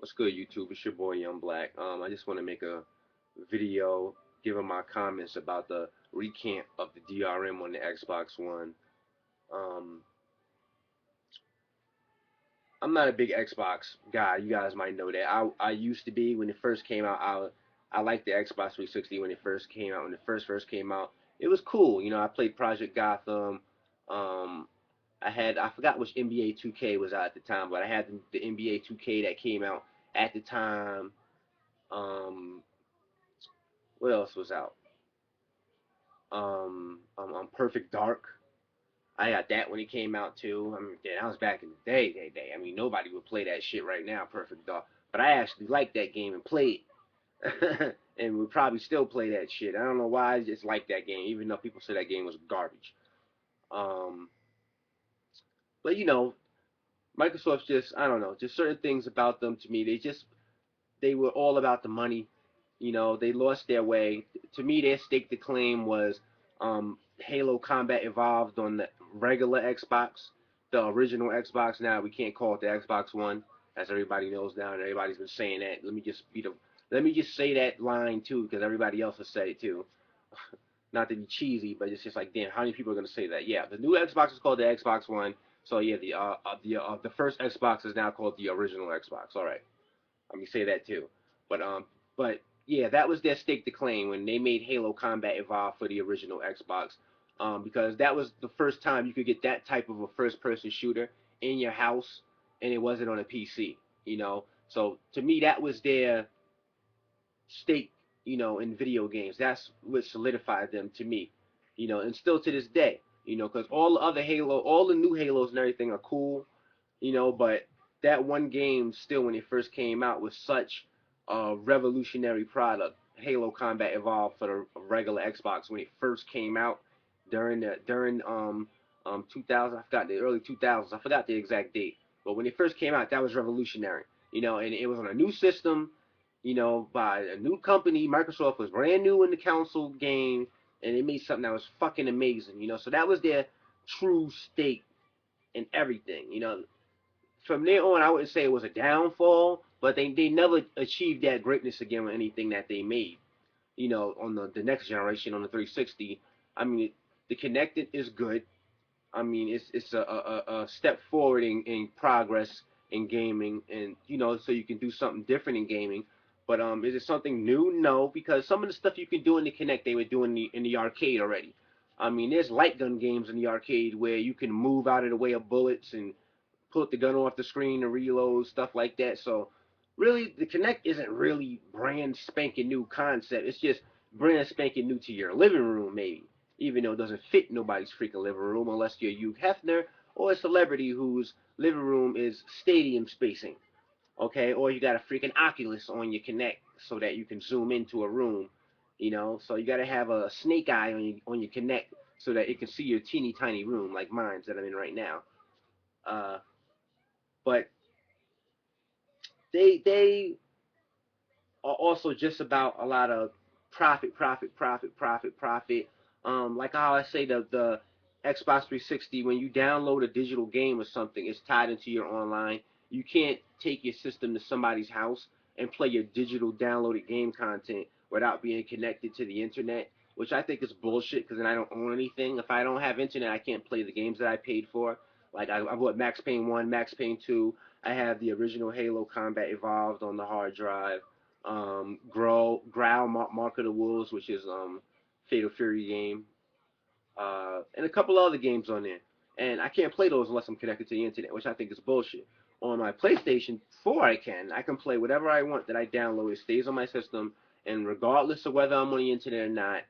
What's good, YouTube? It's your boy Young Black. I just want to make a video giving my comments about the recant of the DRM on the Xbox One. Um, I'm not a big Xbox guy. You guys might know that. I used to be when it first came out. I liked the Xbox 360 when it first came out. When it first came out, it was cool. I played Project Gotham. Um, I forgot which NBA 2K was out at the time, but I had the NBA 2K that came out at the time. Um, what else was out? Perfect Dark. I got that when it came out too. I mean, yeah, that was back in the day. I mean, nobody would play that shit right now, Perfect Dark. But I actually liked that game and played it. And would probably still play that shit. I don't know why I just like that game, even though people say that game was garbage. Um, but Microsoft's just I don't know, just certain things about them to me. They were all about the money. They lost their way. To me, their stake to claim was Halo Combat Evolved on the regular Xbox, the original Xbox. Now we can't call it the Xbox One, as everybody knows now, and everybody's been saying that. Let me just say that line too, because everybody else has said it too. Not to be cheesy, but it's just like, damn, how many people are gonna say that? Yeah, the new Xbox is called the Xbox One. So yeah, the first Xbox is now called the original Xbox. All right. Let me say that too. But yeah, that was their stake to claim when they made Halo Combat Evolve for the original Xbox, because that was the first time you could get that type of a first-person shooter in your house, and it wasn't on a PC. So to me, that was their stake. In video games, that's what solidified them to me. And still to this day. Because all the other Halo, all the new Halos and everything are cool, but that one game still when it first came out was such a revolutionary product. Halo Combat Evolved for the regular Xbox when it first came out during 2000. I forgot the early 2000s. I forgot the exact date, but when it first came out, that was revolutionary. And it was on a new system. By a new company. Microsoft was brand new in the console game, and they made something that was fucking amazing. So that was their true stake in everything. From there on, I wouldn't say it was a downfall, but they never achieved that greatness again with anything that they made. On the next generation, on the 360, I mean, the Connected is good. I mean, it's a step forward in progress in gaming, and so you can do something different in gaming. But is it something new? No, because some of the stuff you can do in the Connect, they were doing in the arcade already. I mean, there's light gun games in the arcade where you can move out of the way of bullets and put the gun off the screen and reload, stuff like that. So really, the Kinect isn't really brand spanking new concept. It's just brand spanking new to your living room, maybe. Even though it doesn't fit nobody's freaking living room unless you're Hugh Hefner or a celebrity whose living room is stadium spacing. Okay, or you got a freaking Oculus on your Kinect so that you can zoom into a room. So you got to have a snake eye on your Kinect so that it can see your teeny tiny room like mine's that I'm in right now. Uh, but they are also just about a lot of profit, profit, profit, profit, profit. Like how I say the Xbox 360, when you download a digital game or something, it's tied into your online. You can't take your system to somebody's house and play your digital downloaded game content without being connected to the internet, which I think is bullshit because then I don't own anything. If I don't have internet, I can't play the games that I paid for. Like I bought Max Payne 1, Max Payne 2. I have the original Halo Combat Evolved on the hard drive. Growl, Mark of the Wolves, which is Fatal Fury game, and a couple other games on there. And I can't play those unless I'm connected to the internet, which I think is bullshit. On my PlayStation 4, I can play whatever I want that I download. It stays on my system, and regardless of whether I'm on the internet or not,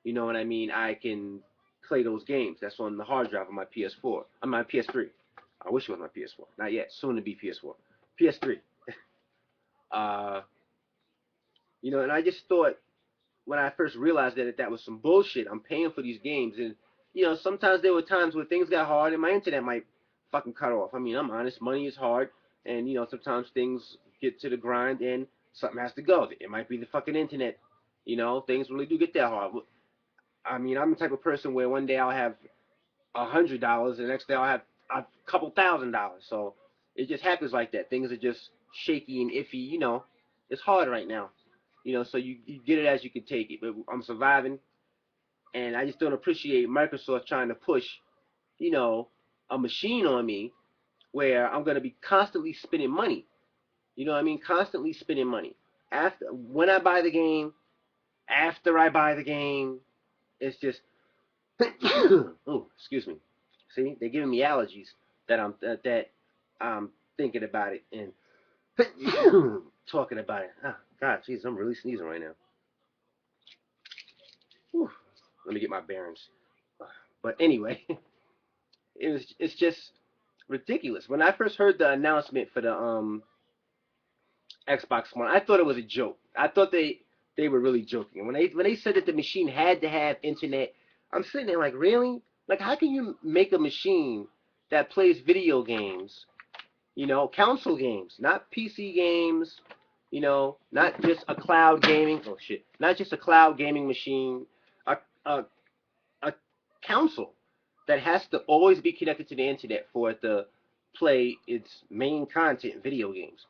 you know what I mean, I can play those games. That's on the hard drive of my PS4. On my PS3. I wish it was my PS4. Not yet. Soon to be PS4. PS3. Uh, and I just thought when I first realized that was some bullshit. I'm paying for these games, and sometimes there were times where things got hard, and my internet might fucking cut off. I mean, I'm honest, money is hard, and sometimes things get to the grind, and something has to go. It might be the fucking internet. Things really do get that hard. I mean, I'm the type of person where one day I'll have $100, the next day I'll have a couple $1,000. So It just happens like that. Things are just shaky and iffy. It's hard right now. So you get it as you can take it. But I'm surviving, and I just don't appreciate Microsoft trying to push, you know, a machine on me where I'm gonna be constantly spending money. You know what I mean? Constantly spending money. When I buy the game, after I buy the game, it's just oh, excuse me. See, they're giving me allergies that I'm thinking about it and talking about it. Oh, God, jeez, I'm really sneezing right now. Whew. Let me get my bearings. But anyway, it's just ridiculous. When I first heard the announcement for the Xbox One, I thought it was a joke. I thought they were really joking. When they said that the machine had to have internet, I'm sitting there like, really? Like, how can you make a machine that plays video games, console games, not PC games, not just a cloud gaming, oh shit, not just a cloud gaming machine, a, a, a console that has to always be connected to the internet for it to play its main content, video games.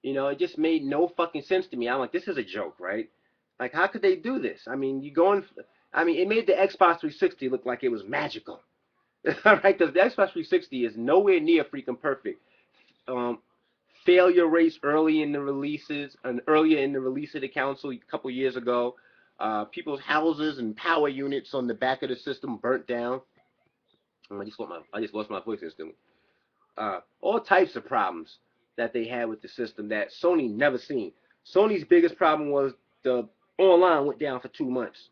It just made no fucking sense to me. I'm like, this is a joke, right? Like, how could they do this? I mean, it made the Xbox 360 look like it was magical. All right, because the Xbox 360 is nowhere near freaking perfect. Um, Failure rates earlier in the release of the console a couple years ago. People's houses and power units on the back of the system burnt down. I just lost my voice instantly. All types of problems that they had with the system that Sony never seen. Sony's biggest problem was the online went down for 2 months,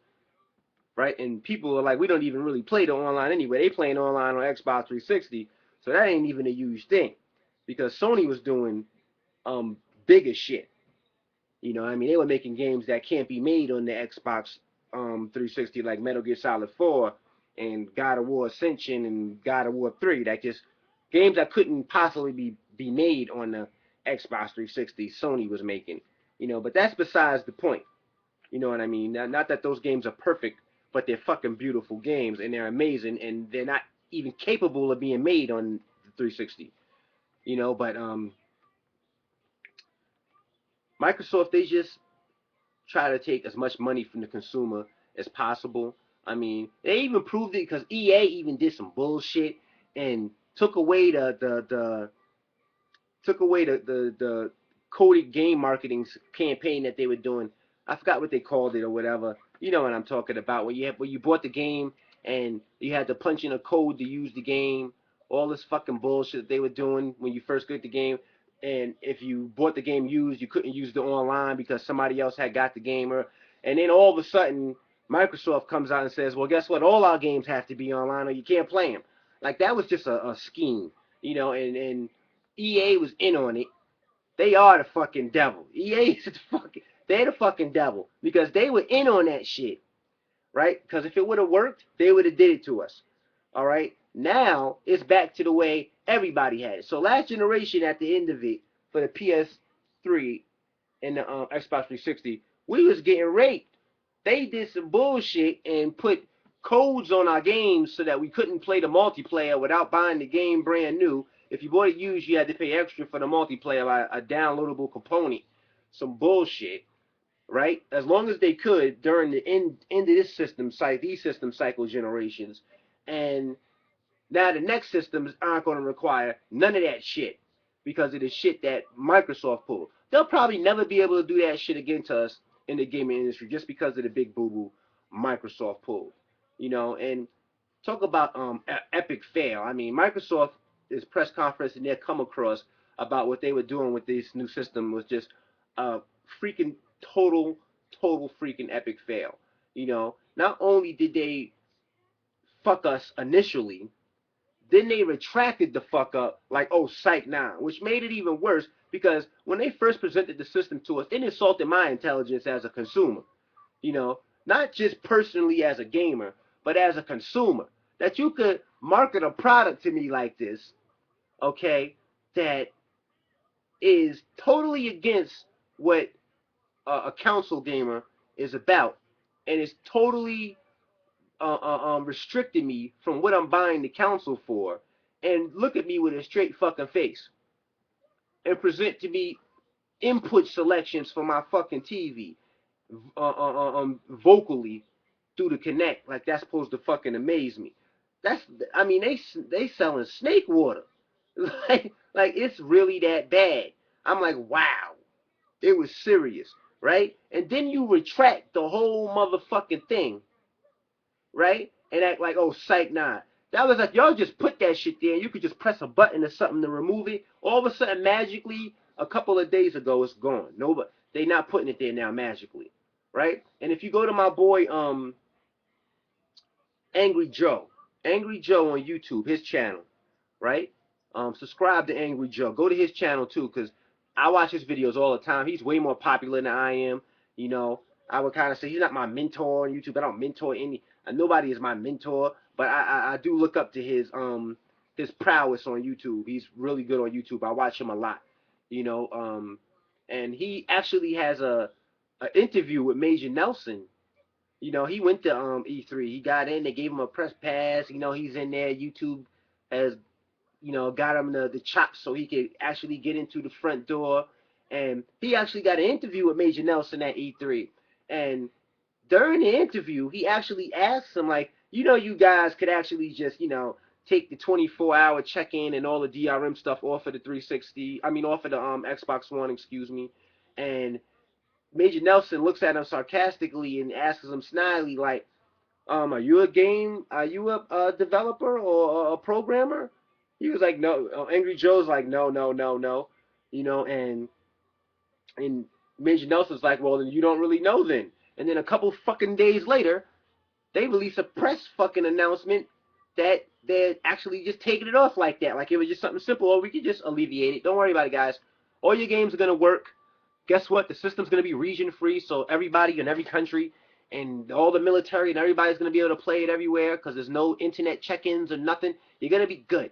right? And people are like, we don't even really play the online anyway. They playing online on Xbox 360, so that ain't even a huge thing because Sony was doing bigger shit. They were making games that can't be made on the Xbox 360, like Metal Gear Solid 4 and God of War Ascension and God of War 3. That just games that couldn't possibly be made on the Xbox 360. Sony was making. But that's besides the point. You know what I mean? Not that those games are perfect, but they're fucking beautiful games and they're amazing and they're not even capable of being made on the 360. But Microsoft, they just try to take as much money from the consumer as possible. I mean, they even proved it because EA even did some bullshit and took away the coded game marketing campaign that they were doing. I forgot what they called it or whatever. You know what I'm talking about? When you bought the game and you had to punch in a code to use the game. All this fucking bullshit that they were doing when you first got the game. And if you bought the game used, you couldn't use it online because somebody else had got the game. And then all of a sudden, Microsoft comes out and says, "Well, guess what? All our games have to be online, or you can't play them." Like that was just a scheme, and EA was in on it. They are the fucking devil. EA is they're the fucking devil because they were in on that shit, right? Because if it would have worked, they would have did it to us. All right. Now it's back to the way everybody had it. So last generation, at the end of it, for the PS3 and the Xbox 360, we was getting raped. They did some bullshit and put codes on our games so that we couldn't play the multiplayer without buying the game brand new. If you bought it used, you had to pay extra for the multiplayer by a downloadable component. Some bullshit, right? As long as they could during the end of these system cycle generations, and now the next systems aren't going to require none of that shit because of the shit that Microsoft pulled. They'll probably never be able to do that shit again to us in the gaming industry just because of the big boo boo Microsoft pulled. And talk about epic fail. I mean, Microsoft is press conference and they come across about what they were doing with this new system was just a freaking total freaking epic fail. Not only did they fuck us initially, then they retracted the fuck up like, oh, psych now, which made it even worse because when they first presented the system to us, it insulted my intelligence as a consumer. Not just personally as a gamer, but as a consumer. That you could market a product to me like this, okay, that is totally against what a console gamer is about, and it's totally restricting me from what I'm buying the console for, and look at me with a straight fucking face. and present to me input selections for my fucking TV, vocally through the Connect. Like that's supposed to fucking amaze me. That's, I mean, they selling snake water. Like it's really that bad. I'm like, wow, it was serious, right? And then you retract the whole motherfucking thing, right? And act like, oh, psych, nah. That was like, y'all just put that shit there and you could just press a button or something to remove it. All of a sudden, magically, a couple of days ago, it's gone. Nobody, they not putting it there now magically, right? And if you go to my boy, Angry Joe, Angry Joe on YouTube, his channel, right? Subscribe to Angry Joe. Go to his channel too, cause I watch his videos all the time. He's way more popular than I am. You know, I would kind of say he's not my mentor on YouTube. I don't mentor any. Nobody is my mentor, but I do look up to his prowess on YouTube. He's really good on YouTube. I watch him a lot. You know, and he actually has a interview with Major Nelson. You know, he went to E3. He got in. They gave him a press pass. You know, he's in there. YouTube has, you know, got him the chops so he could actually get into the front door. And he actually got an interview with Major Nelson at E3. And during the interview, he actually asked him, like, you know, you guys could actually just, you know, take the 24-hour check-in and all the DRM stuff off of the 360. I mean, off of the Xbox One, excuse me. And Major Nelson looks at him sarcastically and asks him snidely, like, are you a developer or a programmer? He was like, no. Angry Joe's like, no, no, no, no. You know, and Major Nelson's like, well, then you don't really know then. And then a couple fucking days later, they release a press fucking announcement that they're actually just taking it off like that. Like it was just something simple, or we could just alleviate it. Don't worry about it, guys. All your games are gonna work. Guess what? The system's gonna be region free, so everybody in every country and all the military and everybody's gonna be able to play it everywhere because there's no internet check-ins or nothing. You're gonna be good.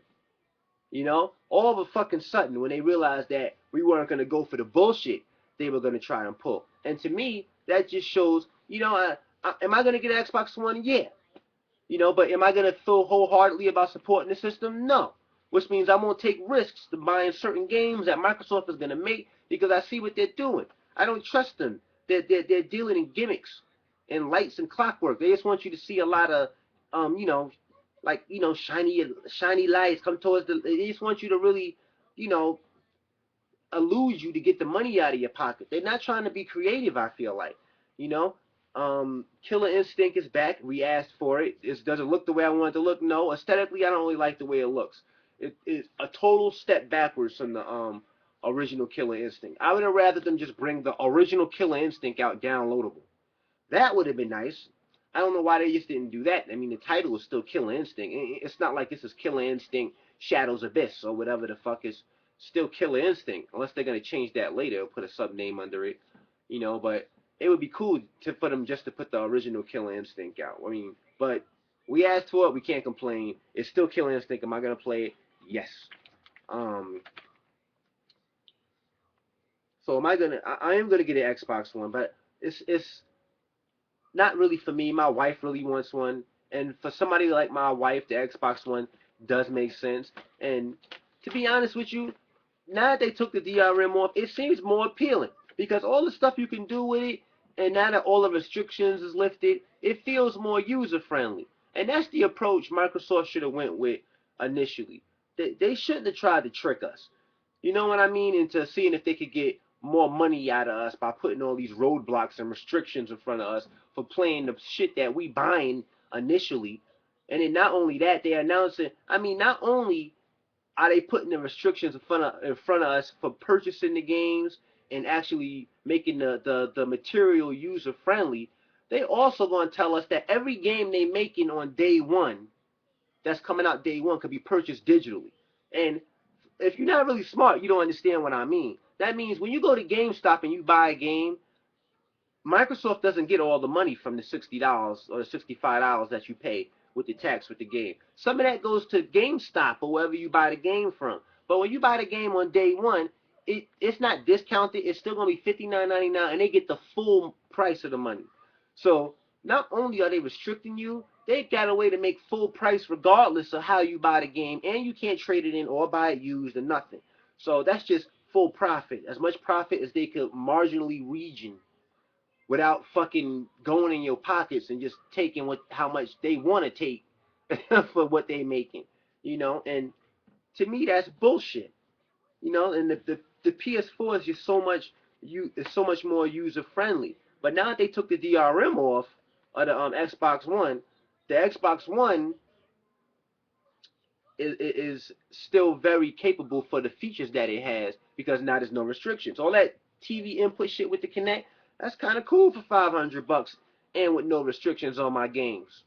You know, all of a fucking sudden, when they realized that we weren't going to go for the bullshit they were going to try and pull. And to me, that just shows, you know, am I going to get an Xbox One? Yeah. You know, but am I going to feel wholeheartedly about supporting the system? No. Which means I'm going to take risks to buying certain games that Microsoft is going to make because I see what they're doing. I don't trust them. They're dealing in gimmicks and lights and clockwork. They just want you to see a lot of, you know, like, you know, shiny lights come towards the. They just want you to really, you know, elude you to get the money out of your pocket. They're not trying to be creative. I feel like, you know, Killer Instinct is back. We asked for it. Does it look the way I want it to look? No. Aesthetically, I don't really like the way it looks. It is a total step backwards from the original Killer Instinct. I would have rather them just bring the original Killer Instinct out downloadable. That would have been nice. I don't know why they just didn't do that. I mean, the title is still Killer Instinct. It's not like this is Killer Instinct Shadows Abyss or whatever the fuck is still Killer Instinct. Unless they're going to change that later or put a sub name under it. You know, but it would be cool for them just to put the original Killer Instinct out. I mean, but we asked for it. We can't complain. It's still Killer Instinct. Am I going to play it? Yes. So am I going to... I am going to get an Xbox One, but it's not really for me. My wife really wants one, and for somebody like my wife, the Xbox One does make sense. And to be honest with you, now that they took the DRM off, it seems more appealing because all the stuff you can do with it, and now that all the restrictions is lifted, it feels more user friendly. And that's the approach Microsoft should have went with initially. They shouldn't have tried to trick us. You know what I mean? Into seeing if they could get more money out of us by putting all these roadblocks and restrictions in front of us for playing the shit that we buying initially. And then not only that, they announcing, I mean, not only are they putting the restrictions in front of us for purchasing the games and actually making the material user friendly, they also going to tell us that every game they making on day one, that's coming out day one, could be purchased digitally. And if you're not really smart, you don't understand what I mean. That means when you go to GameStop and you buy a game, Microsoft doesn't get all the money from the $60 or the $65 that you pay with the tax with the game. Some of that goes to GameStop or wherever you buy the game from. But when you buy the game on day one, it's not discounted. It's still going to be $59.99, and they get the full price of the money. So not only are they restricting you, they've got a way to make full price regardless of how you buy the game, and you can't trade it in or buy it used or nothing. So that's just full profit, as much profit as they could marginally region without fucking going in your pockets and just taking how much they want to take for what they making, and to me that's bullshit, and the PS4 is just so much more user friendly. But now that they took the DRM off of the Xbox One, the Xbox One is still very capable for the features that it has because now there's no restrictions. All that TV input shit with the Kinect, that's kind of cool for $500 and with no restrictions on my games.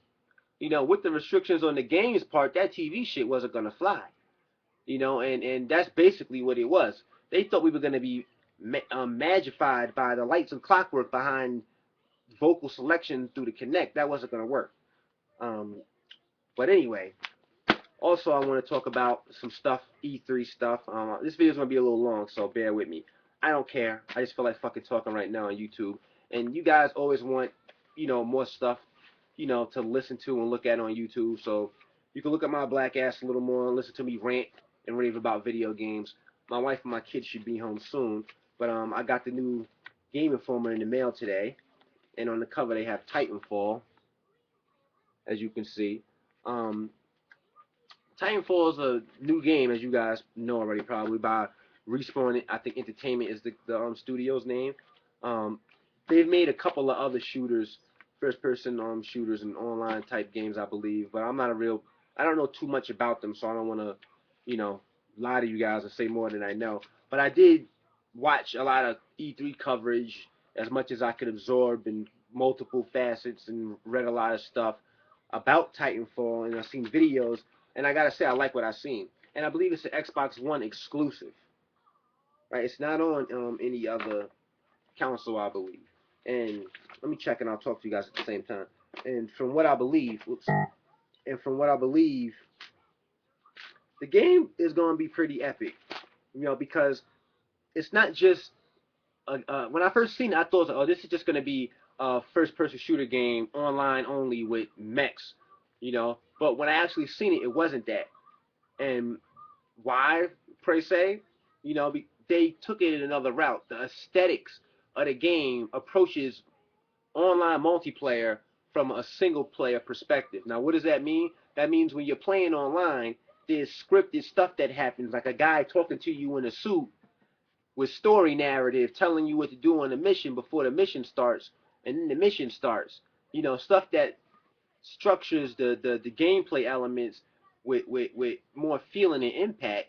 With the restrictions on the games part, that TV shit wasn't gonna fly. And that's basically what it was. They thought we were gonna be magified by the lights and clockwork behind vocal selection through the Kinect. That wasn't gonna work. Um, but anyway, also, I want to talk about some stuff, E3 stuff. This video is going to be a little long, so bear with me. I don't care. I just feel like fucking talking right now on YouTube. And you guys always want, more stuff, to listen to and look at on YouTube. So you can look at my black ass a little more and listen to me rant and rave about video games. My wife and my kids should be home soon. But I got the new Game Informer in the mail today. And on the cover, they have Titanfall, as you can see. Titanfall is a new game, as you guys know already, probably by Respawn. I think Entertainment is the studio's name. Um, they've made a couple of other shooters, first-person shooters and online type games, I believe. But I don't know too much about them, so I don't want to, lie to you guys and say more than I know. But I did watch a lot of E3 coverage as much as I could absorb in multiple facets and read a lot of stuff about Titanfall, and I've seen videos, and I gotta say I like what I've seen. And I believe it's an Xbox One exclusive, right? It's not on any other console, I believe. And let me check, and I'll talk to you guys at the same time. And from what I believe, the game is gonna be pretty epic, because it's not just when I first seen it, I thought, oh, this is just gonna be a first-person shooter game online only with mechs, But when I actually seen it, it wasn't that. And why, pray say? They took it in another route. The aesthetics of the game approaches online multiplayer from a single-player perspective. Now, what does that mean? That means when you're playing online, there's scripted stuff that happens, like a guy talking to you in a suit with story narrative telling you what to do on the mission before the mission starts, and then the mission starts. Stuff that structures the gameplay elements with more feeling and impact,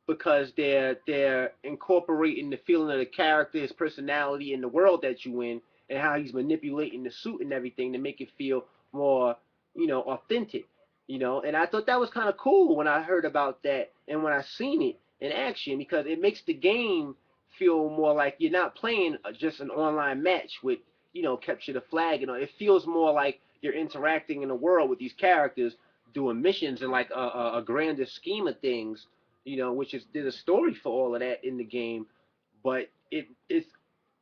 because they're incorporating the feeling of the character, his personality, and the world that you in, and how he's manipulating the suit and everything to make it feel more, authentic. And I thought that was kind of cool when I heard about that and when I seen it in action, because it makes the game feel more like you're not playing just an online match with, capture the flag. It feels more like you're interacting in the world with these characters, doing missions and like a grander scheme of things, which is there's a story for all of that in the game, but it's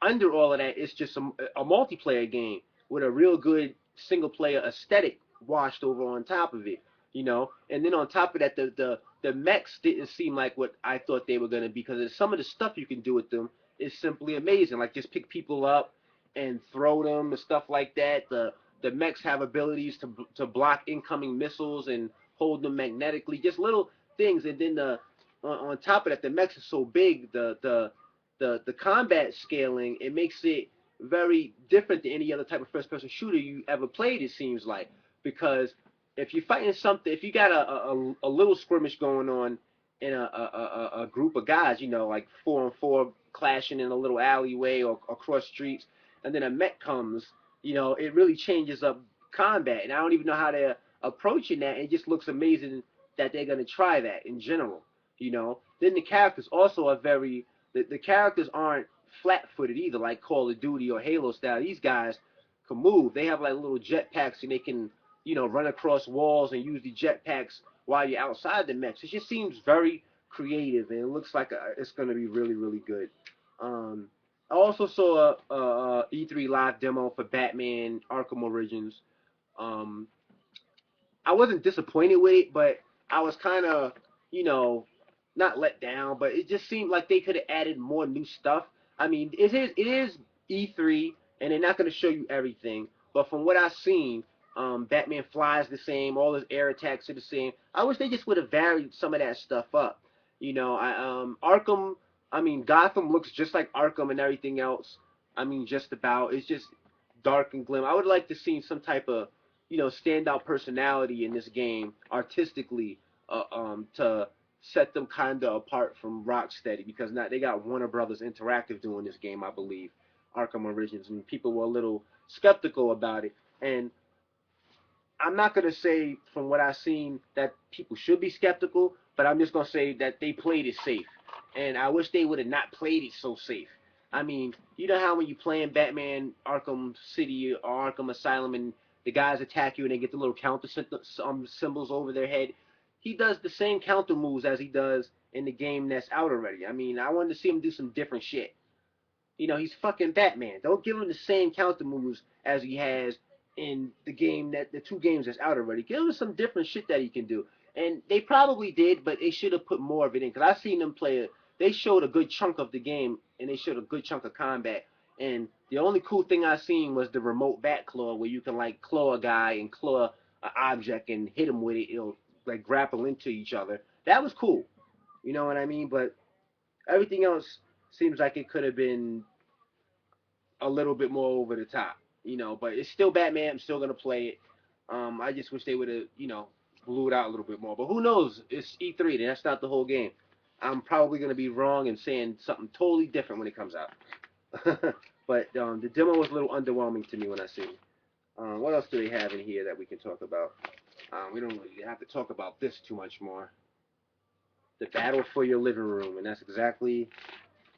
under all of that, it's just a multiplayer game with a real good single player aesthetic washed over on top of it, and then on top of that, the mechs didn't seem like what I thought they were going to be, because some of the stuff you can do with them is simply amazing, like just pick people up and throw them and stuff like that. The mechs have abilities to block incoming missiles and hold them magnetically, just little things. And then on top of that, the mechs are so big, the combat scaling, it makes it very different than any other type of first person shooter you ever played, it seems like. Because if you're fighting something, if you got a little skirmish going on in a group of guys, like 4-on-4 clashing in a little alleyway or across streets, and then a mech comes, it really changes up combat. And I don't even know how they're approaching that. It just looks amazing that they're going to try that in general. Then the characters also are the characters aren't flat-footed either, like Call of Duty or Halo style. These guys can move. They have like little jetpacks, and they can, run across walls and use the jetpacks while you're outside the mechs. It just seems very creative, and it looks like it's going to be really, really good. I also saw a E3 live demo for Batman Arkham Origins. I wasn't disappointed with it, but I was kind of, not let down, but it just seemed like they could have added more new stuff. I mean, it is E3, and they're not going to show you everything. But from what I've seen, Batman flies the same, all his air attacks are the same. I wish they just would have varied some of that stuff up. Arkham. I mean, Gotham looks just like Arkham and everything else. I mean, just about. It's just dark and glim. I would like to see some type of, standout personality in this game artistically, to set them kind of apart from Rocksteady, because now they got Warner Brothers Interactive doing this game, I believe, Arkham Origins, and people were a little skeptical about it. And I'm not gonna say from what I've seen that people should be skeptical, but I'm just gonna say that they played it safe, and I wish they would have not played it so safe. I mean, you know how when you play in Batman Arkham City or Arkham Asylum, and the guys attack you and they get the little counter symbols over their head. He does the same counter moves as he does in the game that's out already. I mean, I wanted to see him do some different shit. He's fucking Batman. Don't give him the same counter moves as he has in the two games that's out already. Give him some different shit that he can do. And they probably did, but they should have put more of it in. Because I've seen them play. They showed a good chunk of the game, and they showed a good chunk of combat. And the only cool thing I seen was the remote bat claw, where you can like claw a guy and claw an object and hit him with it. It'll like grapple into each other. That was cool. You know what I mean? But everything else seems like it could have been a little bit more over the top, but it's still Batman. I'm still gonna play it. I just wish they would have, blew it out a little bit more. But who knows? It's E3. That's not the whole game. I'm probably gonna be wrong and saying something totally different when it comes out. But the demo was a little underwhelming to me when I see it. What else do they have in here that we can talk about? We don't really have to talk about this too much more. The battle for your living room, and that's exactly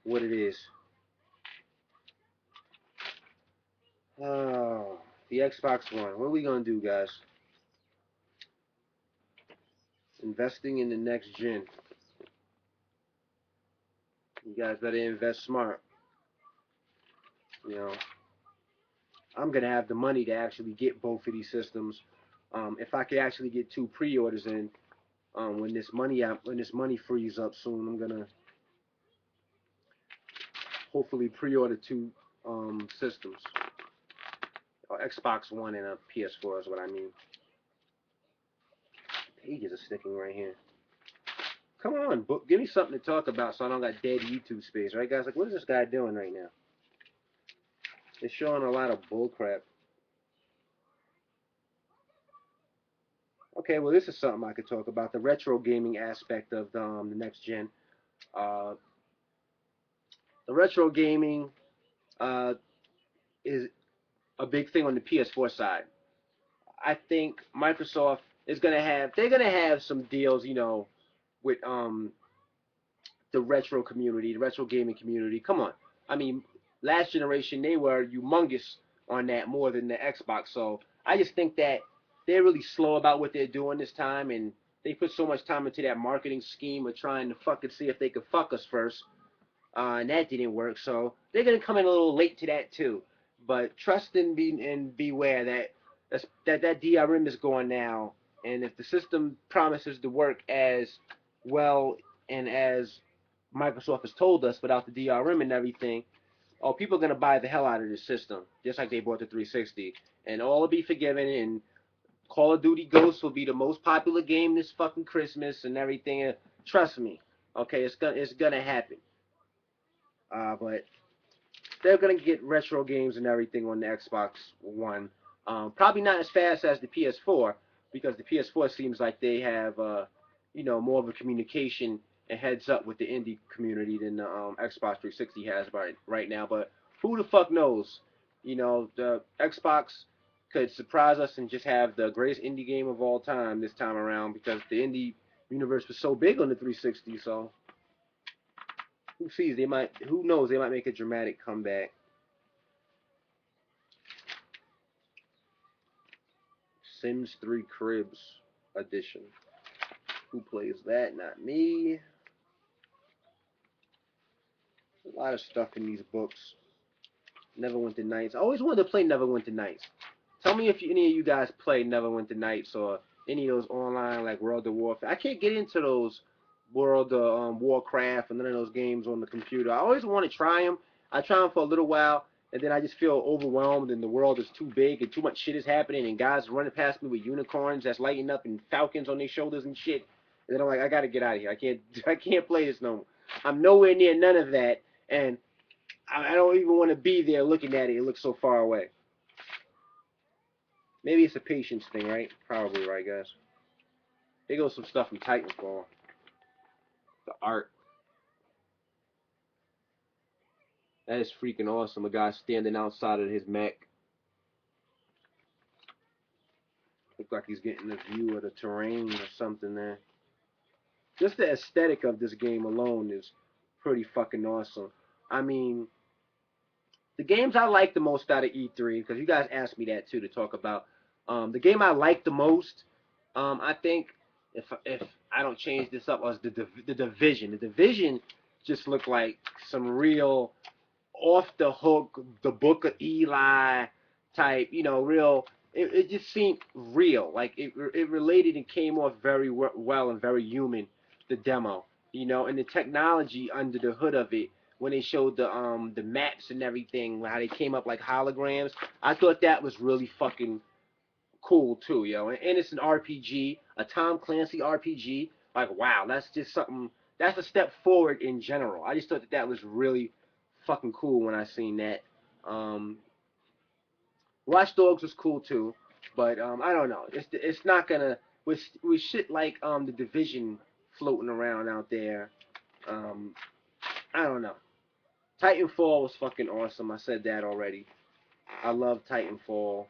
what it is. Oh, the Xbox One. What are we gonna do, guys? Investing in the next gen. You guys better invest smart. You know, I'm gonna have the money to actually get both of these systems. If I could actually get two pre-orders in, when this money frees up soon, I'm gonna hopefully pre-order two systems. Xbox One and a PS4 is what I mean. Pages are sticking right here. Come on, book. Give me something to talk about so I don't got dead YouTube space, right, guys? Like, what is this guy doing right now? It's showing a lot of bullcrap. Okay, well, this is something I could talk about. The retro gaming aspect of the next gen. Uh, the retro gaming uh, is a big thing on the PS4 side. I think Microsoft is they're gonna have some deals, with the retro community, the retro gaming community. Come on, I mean, last generation they were humongous on that more than the Xbox. So I just think that they're really slow about what they're doing this time, and they put so much time into that marketing scheme of trying to fucking see if they could fuck us first, and that didn't work. So they're gonna come in a little late to that too. But trust and beware that DRM is going now, and if the system promises to work as well and as Microsoft has told us without the DRM and everything, oh, people are gonna buy the hell out of this system, just like they bought the 360, and all will be forgiven. And Call of Duty Ghosts will be the most popular game this fucking Christmas and everything. Trust me, okay, it's gonna happen. But they're gonna get retro games and everything on the Xbox One. Probably not as fast as the PS4, because the PS4 seems like they have more of a communication and heads up with the indie community than the Xbox 360 has right now. But who the fuck knows? The Xbox could surprise us and just have the greatest indie game of all time this time around, because the indie universe was so big on the 360. So who sees? Who knows? They might make a dramatic comeback. Sims 3 Cribs edition. Who plays that? Not me. A lot of stuff in these books. Neverwinter Nights. I always wanted to play Neverwinter Nights. Tell me if any of you guys play Neverwinter Nights or any of those online like World of Warfare. I can't get into those World of Warcraft and none of those games on the computer. I always want to try them. I try them for a little while, and then I just feel overwhelmed, and the world is too big, and too much shit is happening, and guys running past me with unicorns that's lighting up and falcons on their shoulders and shit. And then I'm like, I gotta get out of here. I can't, I can't play this no more. I'm nowhere near none of that, and I don't even want to be there looking at it. It looks so far away. Maybe it's a patience thing, right? Probably right, guys. Here goes some stuff from Titanfall. The art. That is freaking awesome. A guy standing outside of his mech. Looks like he's getting a view of the terrain or something there. Just the aesthetic of this game alone is pretty fucking awesome. I mean, the games I like the most out of E3, because you guys asked me that too to talk about. The game I like the most, I think, if I don't change this up, was the Division. The Division just looked like some real off the hook, the Book of Eli type, you know, real. It just seemed real, like it related and came off very well and very human. The demo, you know, and the technology under the hood of it when they showed the maps and everything, how they came up like holograms. I thought that was really fucking cool too, yo. And it's an RPG, a Tom Clancy RPG. Like, wow, that's just something. That's a step forward in general. I just thought that that was really fucking cool when I seen that. Um, Watch Dogs was cool too, but I don't know. It's not gonna with shit like the Division floating around out there. Um, I don't know. Titanfall was fucking awesome. I said that already. I love Titanfall.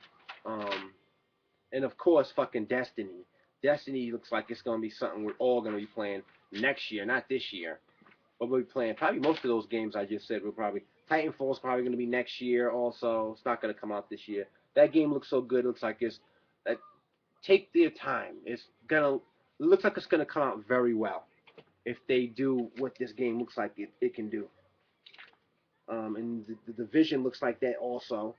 Um, and of course, fucking Destiny. Destiny looks like it's gonna be something we're all gonna be playing next year, not this year. But we'll be playing probably most of those games I just said. We'll probably Titanfall's probably gonna be next year. Also, it's not gonna come out this year. That game looks so good. It looks like it's that take their time. It's gonna it looks like it's gonna come out very well if they do what this game looks like it can do. And the Division looks like that also.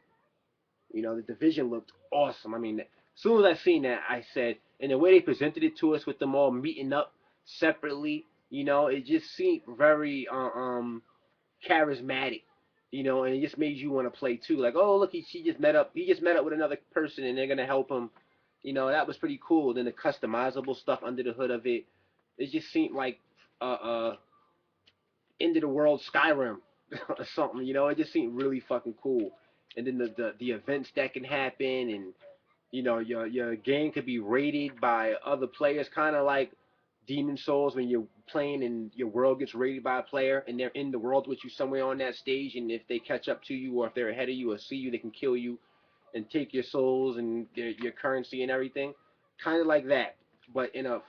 You know, the Division looked awesome. I mean, as soon as I seen that, I said, and the way they presented it to us with them all meeting up separately, you know, it just seemed very charismatic, you know, and it just made you want to play too. Like, oh look, he just met up with another person, and they're gonna help him. You know, that was pretty cool. Then the customizable stuff under the hood of it, it just seemed like end of the world Skyrim or something. You know, it just seemed really fucking cool. And then the events that can happen, and you know your game could be rated by other players, kind of like Demon Souls when you're playing and your world gets rated by a player, and they're in the world with you somewhere on that stage, and if they catch up to you or if they're ahead of you or see you, they can kill you and take your souls and your currency and everything, kind of like that, but in a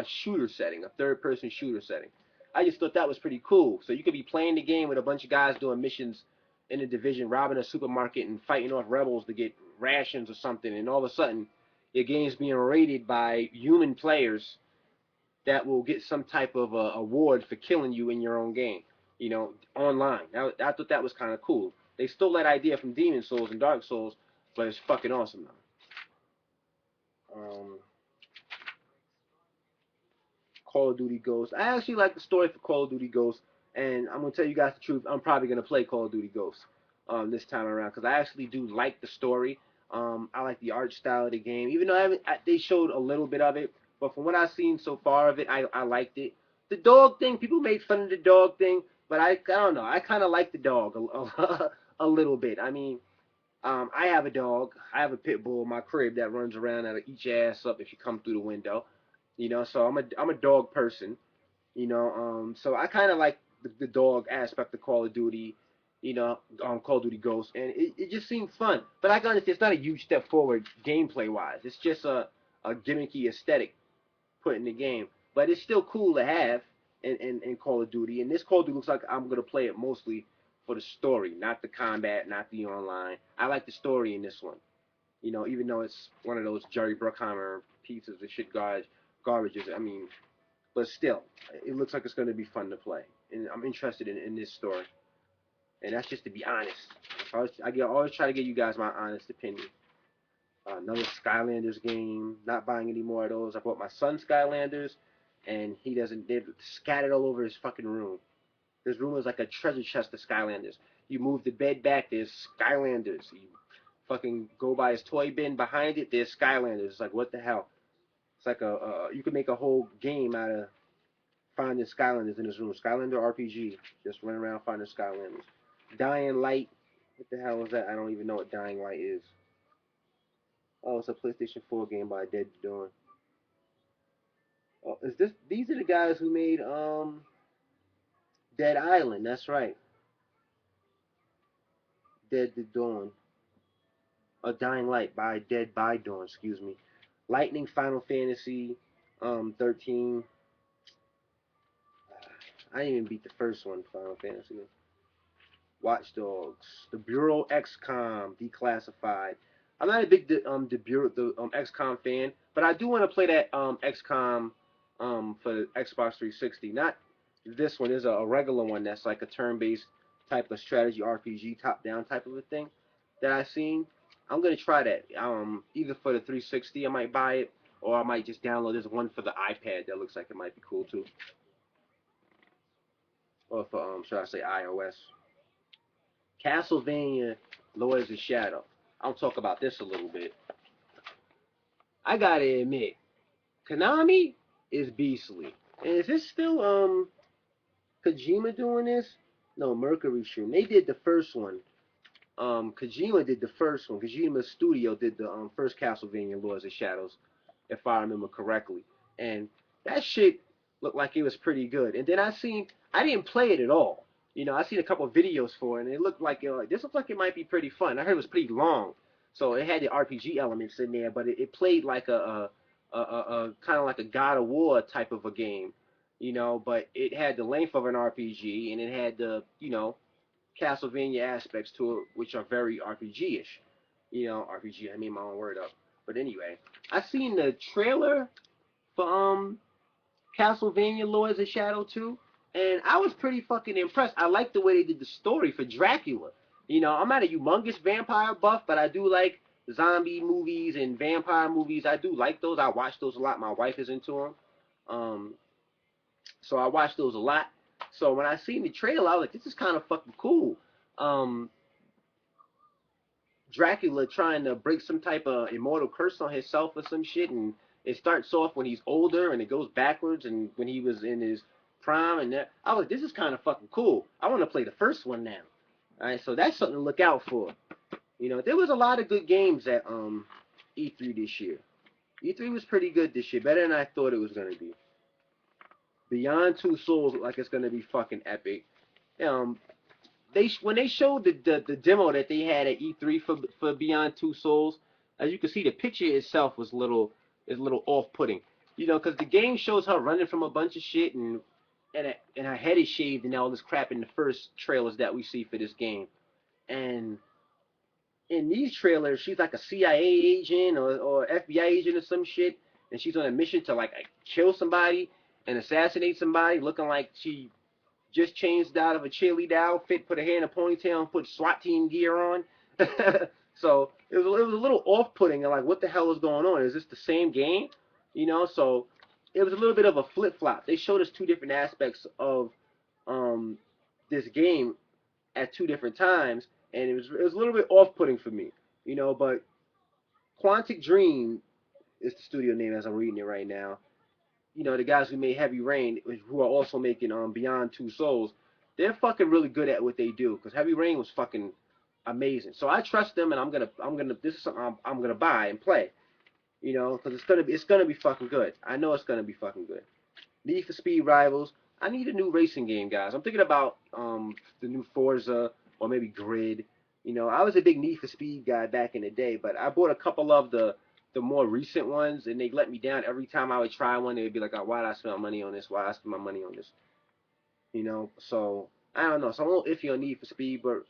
shooter setting, a third-person shooter setting. I just thought that was pretty cool. So you could be playing the game with a bunch of guys doing missions in the Division, robbing a supermarket and fighting off rebels to get rations or something, and all of a sudden your game's being rated by human players that will get some type of award for killing you in your own game, you know, online. I thought that was kind of cool. They stole that idea from Demon Souls and Dark Souls, but it's fucking awesome now. Call of Duty Ghosts. I actually like the story for Call of Duty Ghosts, and I'm gonna tell you guys the truth. I'm probably gonna play Call of Duty Ghosts this time around because I actually do like the story. I like the art style of the game, even though they showed a little bit of it, but from what I've seen so far of it, I liked it. The dog thing, people made fun of the dog thing, but I don't know. I kind of like the dog a little bit. I mean, I have a dog. I have a pit bull in my crib that runs around that'll eat your ass up if you come through the window. You know, so I'm a dog person. You know, so I kind of like the dog aspect of Call of Duty. You know, Call of Duty Ghosts, and it just seemed fun. But I got it's not a huge step forward gameplay wise. It's just a gimmicky aesthetic put in the game, but it's still cool to have in Call of Duty. And this Call of Duty looks like I'm gonna play it mostly for the story, not the combat, not the online. I like the story in this one. You know, even though it's one of those Jerry Bruckheimer pieces of shit garbages. I mean, but still, it looks like it's going to be fun to play, and I'm interested in this story. And that's just to be honest. Always try to give you guys my honest opinion. Another Skylanders game. Not buying any more of those. I bought my son Skylanders, and he doesn't. They're scattered all over his fucking room. His room is like a treasure chest of Skylanders. You move the bed back, there's Skylanders. You fucking go by his toy bin behind it, there's Skylanders. It's like, what the hell? It's like you could make a whole game out of finding Skylanders in his room. Skylander RPG, just run around finding Skylanders. Dying Light, what the hell is that? I don't even know what Dying Light is. Oh, it's a PlayStation 4 game by Dead Dawn. Oh, is this? These are the guys who made Dead Island. That's right, Dead Dawn. A Dying Light by Dead by Dawn. Excuse me. Lightning Final Fantasy 13. I didn't even beat the first one, Final Fantasy. Watch Dogs, the Bureau XCOM Declassified. I'm not a big XCOM fan, but I do want to play that XCOM for the Xbox 360. Not this one. There's a regular one that's like a turn-based type of strategy RPG, top-down type of a thing that I've seen. I'm gonna try that. Either for the 360, I might buy it, or I might just download. There's one for the iPad that looks like it might be cool too, or for should I say iOS. Castlevania Lords of Shadow. I'll talk about this a little bit. I gotta admit, Konami is beastly. And is this still Kojima doing this? No, Mercury Stream. They did the first one. Kojima did the first one. Kojima Studio did the first Castlevania Lords of Shadows, if I remember correctly. And that shit looked like it was pretty good. And then I didn't play it at all. You know, I seen a couple of videos for it, and it looked like this looked like it might be pretty fun. I heard it was pretty long, so it had the RPG elements in there, but it played like a kind of like a God of War type of a game, you know. But it had the length of an RPG, and it had the Castlevania aspects to it, which are very RPG-ish. You know, RPG. I made my own word up. But anyway, I seen the trailer for Castlevania Lords of Shadow 2, and I was pretty fucking impressed. I like the way they did the story for Dracula. You know, I'm not a humongous vampire buff, but I do like zombie movies and vampire movies. I do like those. I watch those a lot. My wife is into them. Um, so I watch those a lot. So when I seen the trailer, I was like, this is kind of fucking cool. Um, Dracula trying to break some type of immortal curse on himself or some shit, and it starts off when he's older and it goes backwards and when he was in his prime, and that I was like, this is kind of fucking cool. I want to play the first one now. All right, so that's something to look out for. You know, there was a lot of good games at E3 this year. E3 was pretty good this year, better than I thought it was gonna be. Beyond Two Souls look like it's gonna be fucking epic. Um, when they showed the demo that they had at E3 for Beyond Two Souls, as you can see, the picture itself was a little off-putting. You know, because the game shows her running from a bunch of shit and her head is shaved and all this crap in the first trailers that we see for this game. And in these trailers, she's like a CIA agent or FBI agent or some shit, and she's on a mission to like kill somebody and assassinate somebody, looking like she just changed out of a cheerleader outfit, put her hair in a ponytail, and put SWAT team gear on. So it was a little off-putting. Like, what the hell is going on? Is this the same game? You know, so it was a little bit of a flip-flop. They showed us two different aspects of um, this game at two different times, and it was a little bit off-putting for me. You know, but Quantic Dream is the studio name as I'm reading it right now. You know, the guys who made Heavy Rain, who are also making Beyond Two Souls, they're fucking really good at what they do. Because Heavy Rain was fucking amazing. So I trust them, and I'm gonna. This is something I'm gonna buy and play. You know, because it's gonna be fucking good. I know it's gonna be fucking good. Need for Speed Rivals. I need a new racing game, guys. I'm thinking about the new Forza or maybe Grid. You know, I was a big Need for Speed guy back in the day, but I bought a couple of the more recent ones, and they let me down every time I would try one. They would be like, oh, why did I spend money on this? Why did I spend my money on this? You know, so I don't know. So I'm a little iffy on Need for Speed, but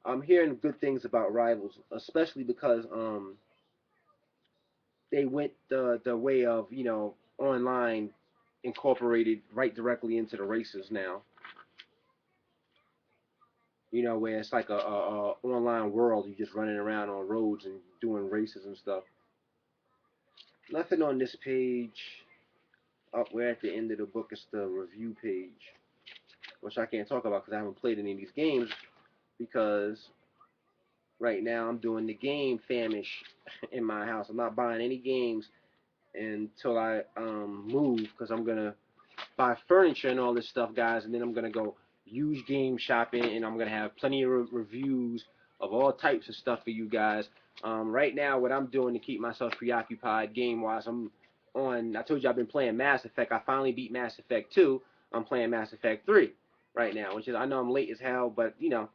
I'm hearing good things about Rivals, especially because they went the way of online incorporated right directly into the races now. You know, where it's like a online world. You just running around on roads and doing races and stuff. Nothing on this page. Up, we're at the end of the book. It's the review page, which I can't talk about because I haven't played any of these games because right now I'm doing the game famish in my house. I'm not buying any games until I move because I'm gonna buy furniture and all this stuff, guys, and then I'm gonna go huge game shopping, and I'm gonna have plenty of reviews of all types of stuff for you guys. Right now, what I'm doing to keep myself preoccupied game-wise, I'm on. I told you I've been playing Mass Effect. I finally beat Mass Effect 2. I'm playing Mass Effect 3 right now, which is I know I'm late as hell, but you know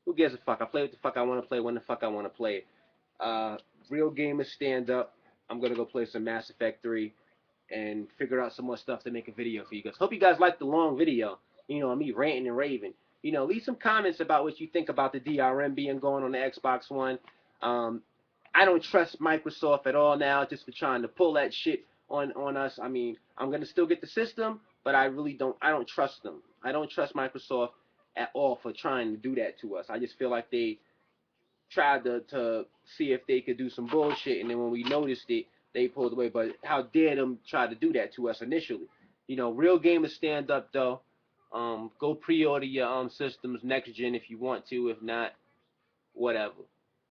who gives a fuck? I play what the fuck I want to play when the fuck I want to play it. Uh, Real gamers stand up. I'm gonna go play some Mass Effect 3 and figure out some more stuff to make a video for you guys. Hope you guys like the long video. You know, me ranting and raving. You know, leave some comments about what you think about the DRM being going on the Xbox One. Um, I don't trust Microsoft at all now, just for trying to pull that shit on us. I mean, I'm gonna still get the system, but I really don't. I don't trust them. I don't trust Microsoft at all for trying to do that to us. I just feel like they tried to see if they could do some bullshit, and then when we noticed it, they pulled away. But how dare them try to do that to us initially? You know, real gamers stand up though. Go pre-order your systems next gen if you want to. If not, whatever.